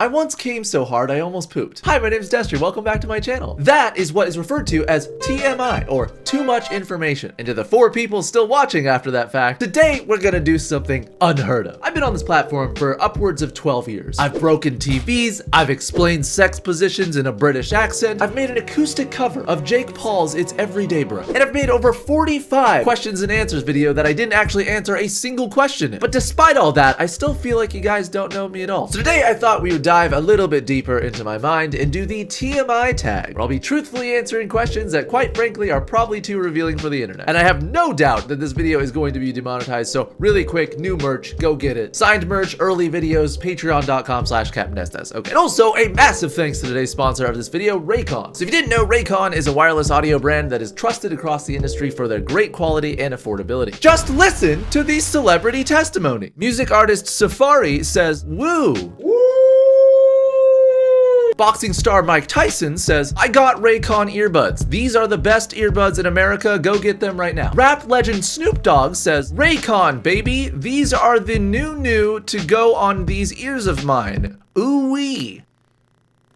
I once came so hard I almost pooped. Hi, my name is Destery. Welcome back to my channel. That is what is referred to as TMI, or too much information. And to the 4 people still watching after that fact, today we're gonna do something unheard of. I've been on this platform for upwards of 12 years. I've broken TVs, I've explained sex positions in a British accent, I've made an acoustic cover of Jake Paul's It's Everyday Bro, and I've made over 45 questions and answers video that I didn't actually answer a single question in. But despite all that, I still feel like you guys don't know me at all. So today I thought we would dive a little bit deeper into my mind and do the TMI tag, where I'll be truthfully answering questions that quite frankly are probably too revealing for the internet. And I have no doubt that this video is going to be demonetized, so really quick, new merch, go get it. Signed merch, early videos, patreon.com/CaptainDestes. Okay. And also a massive thanks to today's sponsor of this video, Raycon. So if you didn't know, Raycon is a wireless audio brand that is trusted across the industry for their great quality and affordability. Just listen to the celebrity testimony. Music artist Safari says, woo. Boxing star Mike Tyson says, I got Raycon earbuds. These are the best earbuds in America. Go get them right now. Rap legend Snoop Dogg says, Raycon, baby. These are the new to go on these ears of mine. Ooh-wee.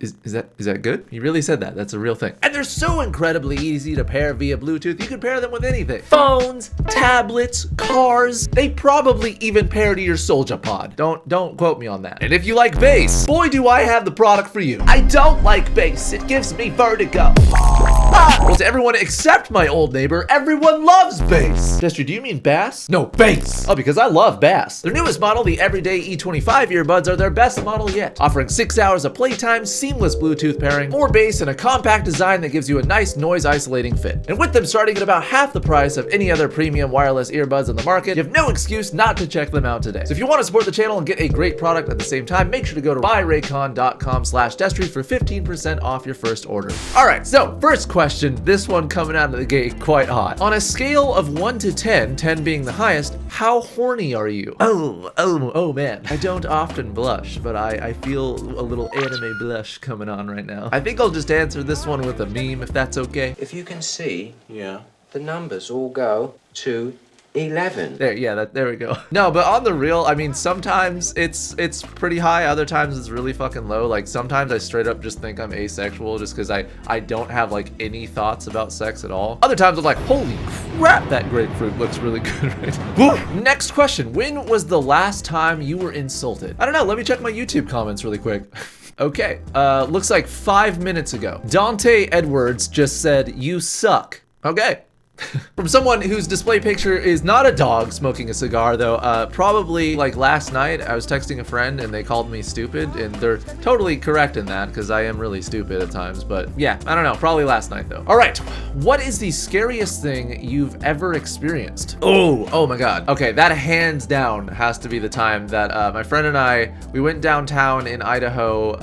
Is that good? He really said that. That's a real thing. And they're so incredibly easy to pair via Bluetooth. You can pair them with anything. Phones, tablets, cars. They probably even pair to your Soulja Pod. Don't quote me on that. And if you like bass, boy do I have the product for you. I don't like bass. It gives me vertigo. Well, to everyone except my old neighbor, everyone loves bass. Destry, do you mean bass? No, bass. Oh, because I love bass. Their newest model, the Everyday E25 earbuds, are their best model yet, offering 6 hours of playtime, seamless Bluetooth pairing, more bass, and a compact design that gives you a nice noise isolating fit. And with them starting at about half the price of any other premium wireless earbuds on the market, you have no excuse not to check them out today. So if you want to support the channel and get a great product at the same time, make sure to go to buyraycon.com/Destery for 15% off your first order. All right, so first question, this one coming out of the gate quite hot. On a scale of 1 to 10, 10 being the highest, how horny are you? Oh man. I don't often blush, but I feel a little anime blush coming on right now. I think I'll just answer this one with a meme, if that's okay. If you can see, yeah, the numbers all go to 11. There we go. No, but on the real, I mean, sometimes it's pretty high, other times it's really fucking low. Like sometimes I straight up just think I'm asexual just because I don't have like any thoughts about sex at all. Other times I'm like, holy crap, that grapefruit looks really good right now. Next question, when was the last time you were insulted? I don't know, let me check my YouTube comments really quick. Okay, looks like 5 minutes ago. Dante Edwards just said, you suck. Okay. From someone whose display picture is not a dog smoking a cigar though, probably like last night I was texting a friend and they called me stupid, and they're totally correct in that because I am really stupid at times, but yeah, I don't know, probably last night though. All right, what is the scariest thing you've ever experienced? Oh my God. Okay, that hands down has to be the time that my friend and I, we went downtown in Idaho.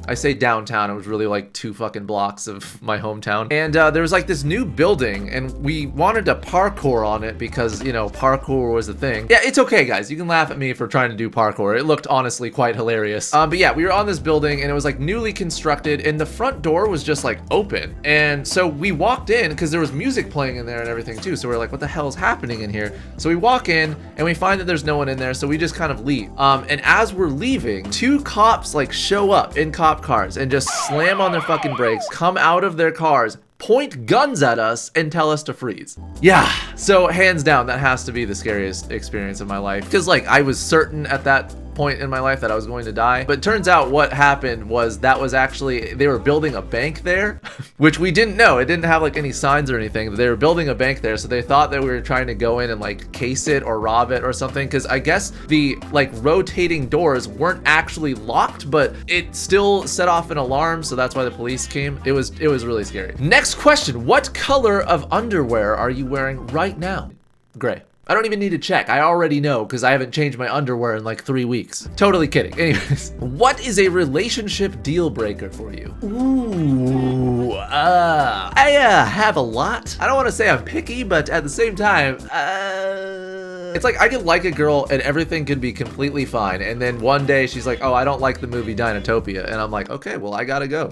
I say downtown, it was really like 2 fucking blocks of my hometown. And there was like this new building and we wanted to parkour on it because, you know, parkour was a thing. Yeah, it's okay, guys. You can laugh at me for trying to do parkour. It looked honestly quite hilarious. But yeah, we were on this building and it was like newly constructed and the front door was just like open. And so we walked in because there was music playing in there and everything too. So we're like, what the hell is happening in here? So we walk in and we find that there's no one in there. So we just kind of leave. And as we're leaving, 2 cops like show up in cop cars and just slam on their fucking brakes, come out of their cars, point guns at us and tell us to freeze. Yeah, so hands down, that has to be the scariest experience of my life. Because like I was certain at that point in my life that I was going to die. But turns out what happened was that was actually, they were building a bank there, which we didn't know. It didn't have like any signs or anything, but they were building a bank there. So they thought that we were trying to go in and like case it or rob it or something. Cause I guess the like rotating doors weren't actually locked, but it still set off an alarm. So that's why the police came. It was really scary. Next question. What color of underwear are you wearing right now? Gray. I don't even need to check. I already know because I haven't changed my underwear in like 3 weeks. Totally kidding. Anyways, what is a relationship deal breaker for you? I have a lot. I don't want to say I'm picky, but at the same time, It's like I could like a girl and everything could be completely fine, and then one day she's like, oh, I don't like the movie Dinotopia, and I'm like, okay, well, I gotta go.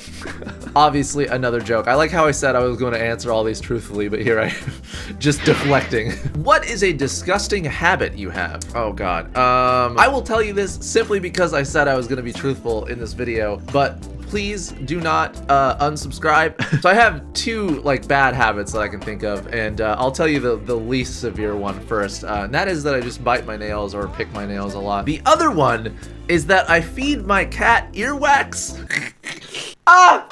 Obviously another joke. I like how I said I was going to answer all these truthfully, but here I am just deflecting. What is a disgusting habit you have? Oh god. I will tell you this simply because I said I was going to be truthful in this video, but please do not unsubscribe. So I have two like bad habits that I can think of, and I'll tell you the least severe one first, and that is that I just bite my nails or pick my nails a lot. The other one is that I feed my cat earwax.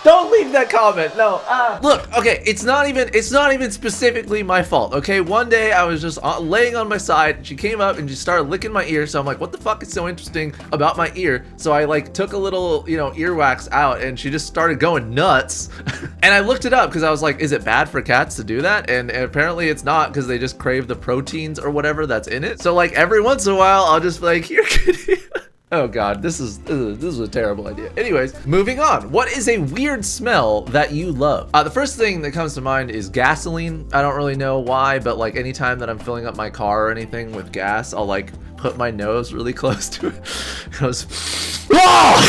Don't leave that comment. No. Look, okay, it's not even specifically my fault. Okay, one day I was just laying on my side, and she came up and she started licking my ear. So I'm like, what the fuck is so interesting about my ear? So I like took a little, earwax out, and she just started going nuts. And I looked it up because I was like, is it bad for cats to do that? And apparently it's not, because they just crave the proteins or whatever that's in it. So like every once in a while, I'll just be like, here, kitty. Oh god, this is a terrible idea. Anyways, moving on. What is a weird smell that you love? The first thing that comes to mind is gasoline. I don't really know why, but like anytime that I'm filling up my car or anything with gas, I'll like put my nose really close to it.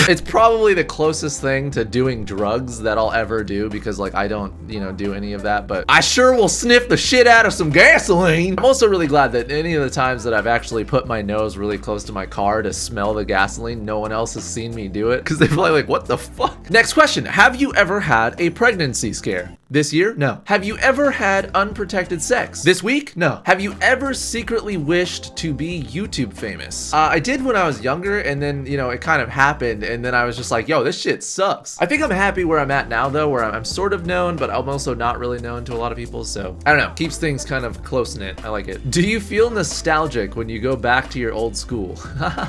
It's probably the closest thing to doing drugs that I'll ever do, because like I don't, do any of that, but I sure will sniff the shit out of some gasoline. I'm also really glad that any of the times that I've actually put my nose really close to my car to smell the gasoline, no one else has seen me do it, because they're probably like, what the fuck? Next question. Have you ever had a pregnancy scare? This year? No. Have you ever had unprotected sex? This week? No. Have you ever secretly wished to be YouTube famous? I did when I was younger, and then, it kind of happened, and then I was just like, yo, this shit sucks. I think I'm happy where I'm at now, though, where I'm sort of known, but I'm also not really known to a lot of people, so I don't know. Keeps things kind of close-knit. I like it. Do you feel nostalgic when you go back to your old school?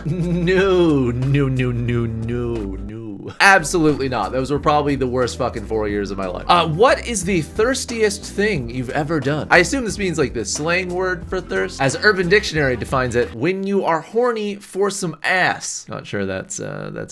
No. Absolutely not. Those were probably the worst fucking 4 years of my life. What is the thirstiest thing you've ever done? I assume this means like the slang word for thirst. As Urban Dictionary defines it, when you are horny for some ass. Not sure that's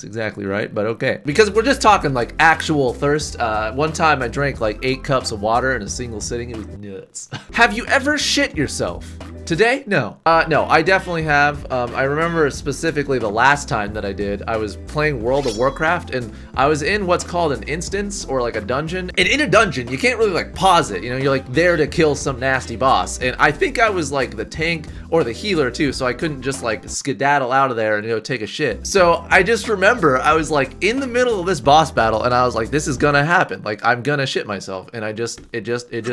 exactly right, but okay. Because we're just talking like actual thirst. One time I drank like 8 cups of water in a single sitting. It was nuts. Have you ever shit yourself? Today? No. No, I definitely have. I remember specifically the last time that I did, I was playing World of Warcraft, and I was in what's called an instance, or like a dungeon. And in a dungeon, you can't really like pause it, you're like there to kill some nasty boss. And I think I was like the tank or the healer too, so I couldn't just like skedaddle out of there and take a shit. So I just remember I was like in the middle of this boss battle, and I was like, this is gonna happen. Like I'm gonna shit myself, and it just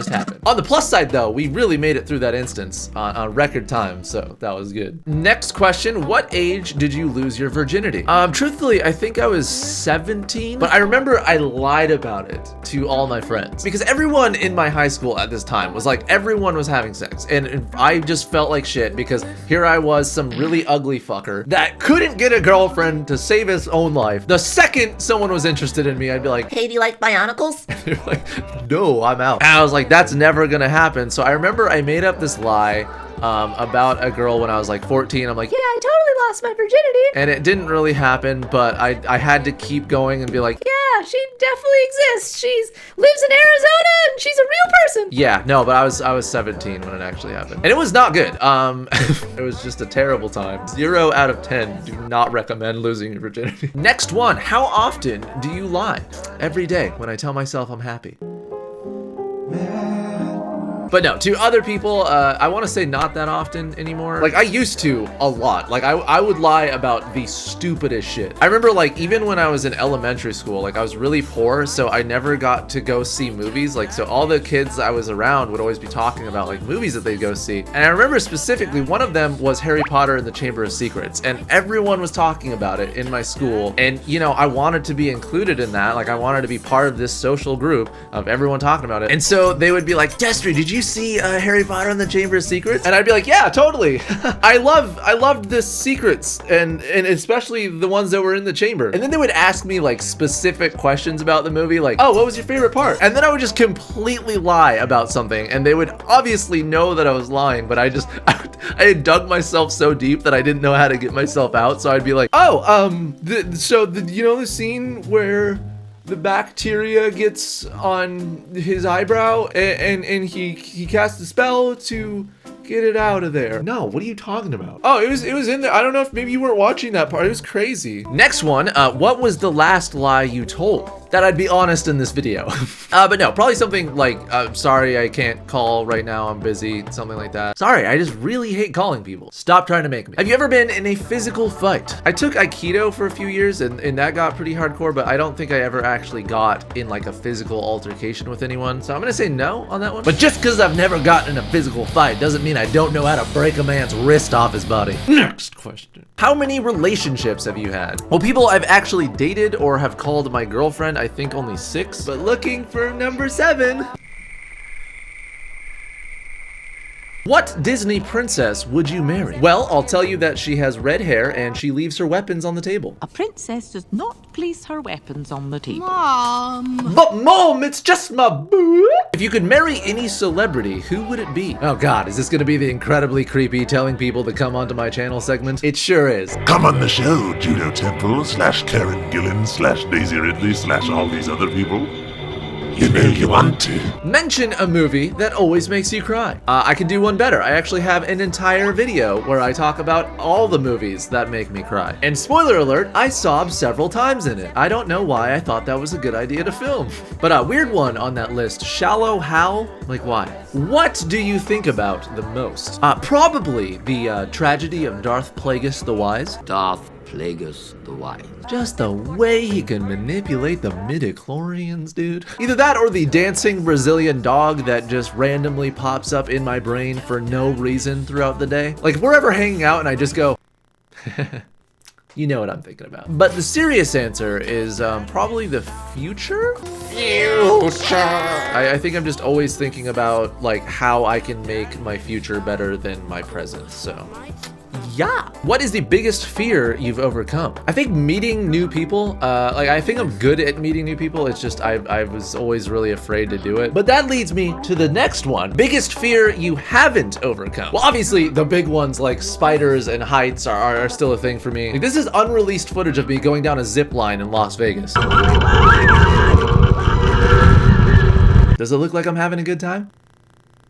happened. On the plus side though, we really made it through that instance on record time, so that was good. Next question, what age did you lose your virginity? Truthfully, I think I was 17, but I remember I lied about it to all my friends, because everyone in my high school at this time was like, everyone was having sex, and I just felt like shit, because here I was, some really ugly fucker that couldn't get a girlfriend to save his own life. The second someone was interested in me, I'd be like, hey, do you like bionicles? They're like, no, I'm out. And I was like, that's never gonna happen. So I remember I made up this lie about a girl when I was like 14. I'm like, yeah, I totally lost my virginity. And it didn't really happen, but I had to keep going and be like, yeah, she definitely exists. She's lives in Arizona and she's a real person. Yeah, no, but I was 17 when it actually happened. And it was not good. It was just a terrible time. 0 out of 10. Do not recommend losing your virginity. Next one, how often do you lie? Every day when I tell myself I'm happy. But no, to other people, I want to say not that often anymore. Like I used to a lot. Like I would lie about the stupidest shit. I remember like even when I was in elementary school, like I was really poor, so I never got to go see movies. Like so all the kids I was around would always be talking about like movies that they'd go see. And I remember specifically one of them was Harry Potter and the Chamber of Secrets, and everyone was talking about it in my school. And I wanted to be included in that. Like I wanted to be part of this social group of everyone talking about it. And so they would be like, Destery, did you see Harry Potter and the Chamber of Secrets? And I'd be like, yeah, totally. I loved the secrets, and especially the ones that were in the chamber. And then they would ask me like specific questions about the movie, like, oh, what was your favorite part? And then I would just completely lie about something, and they would obviously know that I was lying, but I had dug myself so deep that I didn't know how to get myself out. So I'd be like, oh, the scene where the bacteria gets on his eyebrow and he casts a spell to Get it out of there. No, what are you talking about? Oh, it was in there. I don't know if maybe you weren't watching that part. It was crazy. Next one, what was the last lie you told? That I'd be honest in this video. But no, probably something like, sorry, I can't call right now, I'm busy, something like that. Sorry, I just really hate calling people. Stop trying to make me. Have you ever been in a physical fight? I took Aikido for a few years and that got pretty hardcore, but I don't think I ever actually got in like a physical altercation with anyone. So I'm gonna say no on that one. But just because I've never gotten in a physical fight doesn't mean I don't know how to break a man's wrist off his body. Next question. How many relationships have you had? Well, people I've actually dated or have called my girlfriend, I think only 6, but looking for number 7. What Disney princess would you marry? Well, I'll tell you that she has red hair and she leaves her weapons on the table. A princess does not place her weapons on the table. Mom! But Mom, it's just my boo. If you could marry any celebrity, who would it be? Oh God, is this gonna be the incredibly creepy telling people to come onto my channel segment? It sure is. Come on the show, Judo Temple / Karen Gillan / Daisy Ridley / all these other people. You know you want to. Mention a movie that always makes you cry. I can do one better. I actually have an entire video where I talk about all the movies that make me cry. And spoiler alert, I sobbed several times in it. I don't know why I thought that was a good idea to film. But a weird one on that list, Shallow Hal? Like why? What do you think about the most? Probably the tragedy of Darth Plagueis the Wise. Darth Plagueis the Wise. Just the way he can manipulate the midichlorians, dude. Either that or the dancing Brazilian dog that just randomly pops up in my brain for no reason throughout the day. Like if we're ever hanging out and I just go, you know what I'm thinking about. But the serious answer is probably the future? I think I'm just always thinking about like how I can make my future better than my present, so. Yeah. What is the biggest fear you've overcome? I think meeting new people. Like I think I'm good at meeting new people. It's just I was always really afraid to do it. But that leads me to the next one. Biggest fear you haven't overcome. Well, obviously the big ones like spiders and heights are still a thing for me. Like, this is unreleased footage of me going down a zip line in Las Vegas. Does it look like I'm having a good time?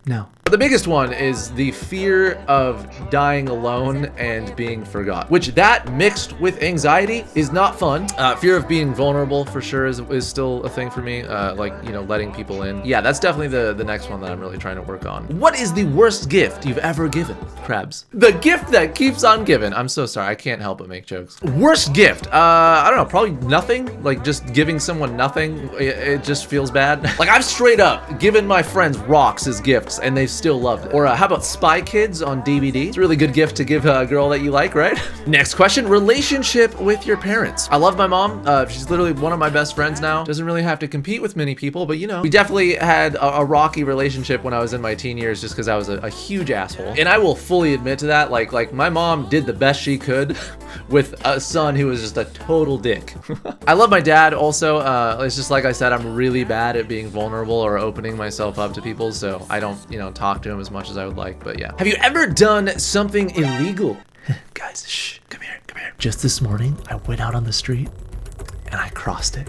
No. But the biggest one is the fear of dying alone and being forgot, which that mixed with anxiety is not fun. Fear of being vulnerable for sure is still a thing for me. Like, you know, letting people in. Yeah, that's definitely the next one that I'm really trying to work on. What is the worst gift you've ever given? Crabs. The gift that keeps on giving. I'm so sorry, I can't help but make jokes. Worst gift? I don't know, probably nothing. Like just giving someone nothing, it just feels bad. Like I've straight up given my friends rocks as gifts and they've still loved it. Or how about Spy Kids on DVD? It's a really good gift to give a girl that you like, right? Next question, relationship with your parents. I love my mom. She's literally one of my best friends now. Doesn't really have to compete with many people, but you know. We definitely had a rocky relationship when I was in my teen years just because I was a huge asshole. And I will fully admit to that. Like my mom did the best she could with a son who was just a total dick. I love my dad also. It's just like I said, I'm really bad at being vulnerable or opening myself up to people, so I don't, you know, talk to him as much as I would like, but yeah. Have you ever done something illegal? Guys, shh, come here. Just this morning, I went out on the street and I crossed it.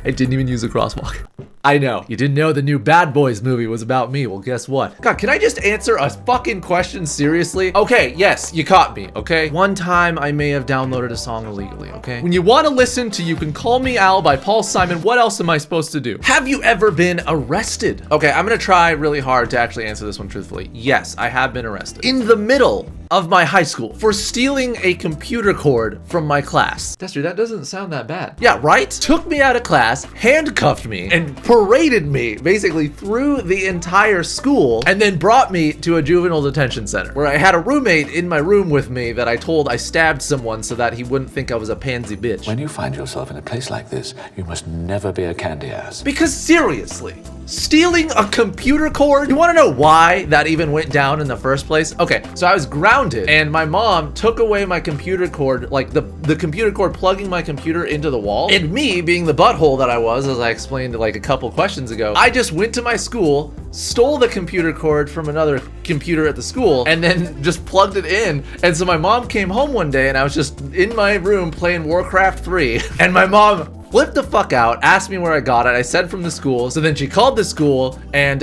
I didn't even use a crosswalk. I know, you didn't know the new Bad Boys movie was about me. Well, guess what? God, can I just answer a fucking question seriously? Okay, yes, you caught me, okay? One time I may have downloaded a song illegally, okay? When you want to listen to You Can Call Me Al by Paul Simon, what else am I supposed to do? Have you ever been arrested? Okay, I'm gonna try really hard to actually answer this one truthfully. Yes, I have been arrested. In the middle of my high school for stealing a computer cord from my class. Destery, that doesn't sound that bad. Yeah, right? Took me out of class, handcuffed me, and paraded me basically through the entire school, and then brought me to a juvenile detention center where I had a roommate in my room with me that I told I stabbed someone so that he wouldn't think I was a pansy bitch. When you find yourself in a place like this, you must never be a candy ass. Because seriously, stealing a computer cord? You wanna know why that even went down in the first place? Okay, so I was grounded and my mom took away my computer cord, like the computer cord plugging my computer into the wall. And me being the butthole that I was, as I explained like a couple questions ago, I just went to my school, stole the computer cord from another computer at the school, and then just plugged it in. And so my mom came home one day and I was just in my room playing Warcraft 3 and my mom flipped the fuck out, asked me where I got it. I said from the school. So then she called the school, and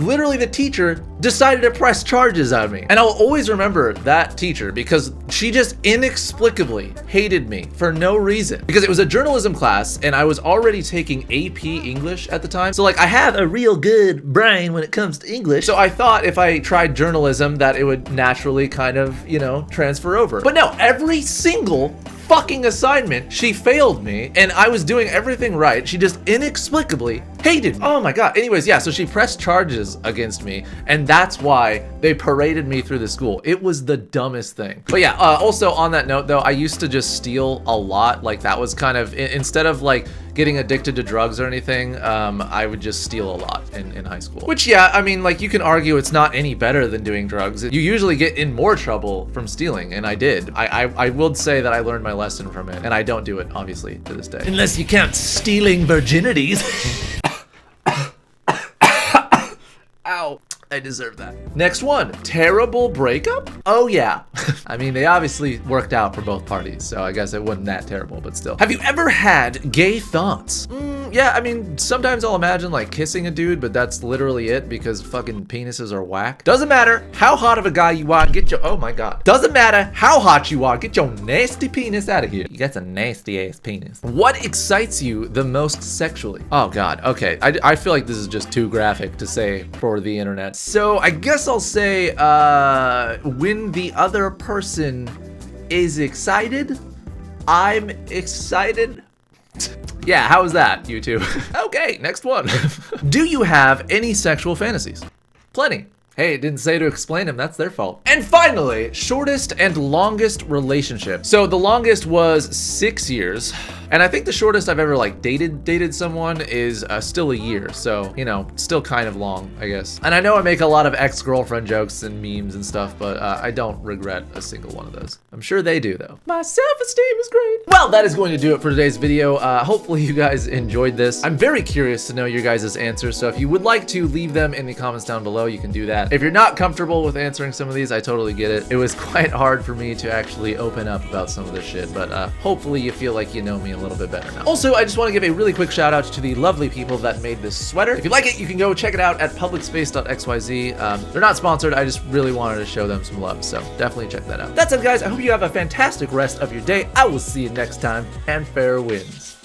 literally the teacher decided to press charges on me. And I'll always remember that teacher because she just inexplicably hated me for no reason. Because it was a journalism class and I was already taking AP English at the time. So like I have a real good brain when it comes to English. So I thought if I tried journalism that it would naturally kind of, you know, transfer over. But no, every single fucking assignment, she failed me, and I was doing everything right. She just inexplicably hated me. Oh my god. Anyways, yeah, so she pressed charges against me, and that's why they paraded me through the school. It was the dumbest thing. But yeah, also on that note though, I used to just steal a lot. Like that was kind of, instead of like getting addicted to drugs or anything, I would just steal a lot in high school. Which, yeah, I mean, like, you can argue it's not any better than doing drugs. You usually get in more trouble from stealing, and I did. I will say that I learned my lesson from it, and I don't do it, obviously, to this day. Unless you count stealing virginities. Ow. I deserve that. Next one, terrible breakup? Oh yeah. I mean, they obviously worked out for both parties, so I guess it wasn't that terrible, but still. Have you ever had gay thoughts? Yeah, I mean, sometimes I'll imagine like kissing a dude, but that's literally it because fucking penises are whack. Doesn't matter how hot of a guy you are, get your, oh my god. Doesn't matter how hot you are, get your nasty penis out of here. You got a nasty ass penis. What excites you the most sexually? Oh god, okay. I feel like this is just too graphic to say for the internet. So I guess I'll say when the other person is excited, I'm excited. Yeah, how was that, you two? Okay, next one. Do you have any sexual fantasies? Plenty. Hey, it didn't say to explain them, that's their fault. And finally, shortest and longest relationship. So the longest was 6 years. And I think the shortest I've ever like dated someone is still a year. So, you know, still kind of long, I guess. And I know I make a lot of ex-girlfriend jokes and memes and stuff, but I don't regret a single one of those. I'm sure they do though. My self-esteem is great. Well, that is going to do it for today's video. Hopefully you guys enjoyed this. I'm very curious to know your guys' answers. So if you would like to leave them in the comments down below, you can do that. If you're not comfortable with answering some of these, I totally get it. It was quite hard for me to actually open up about some of this shit, but hopefully you feel like you know me a little bit better now. Also, I just want to give a really quick shout out to the lovely people that made this sweater. If you like it, you can go check it out at publicspace.xyz. They're not sponsored, I just really wanted to show them some love, so definitely check that out. That's it, guys. I hope you have a fantastic rest of your day. I will see you next time, and fair winds.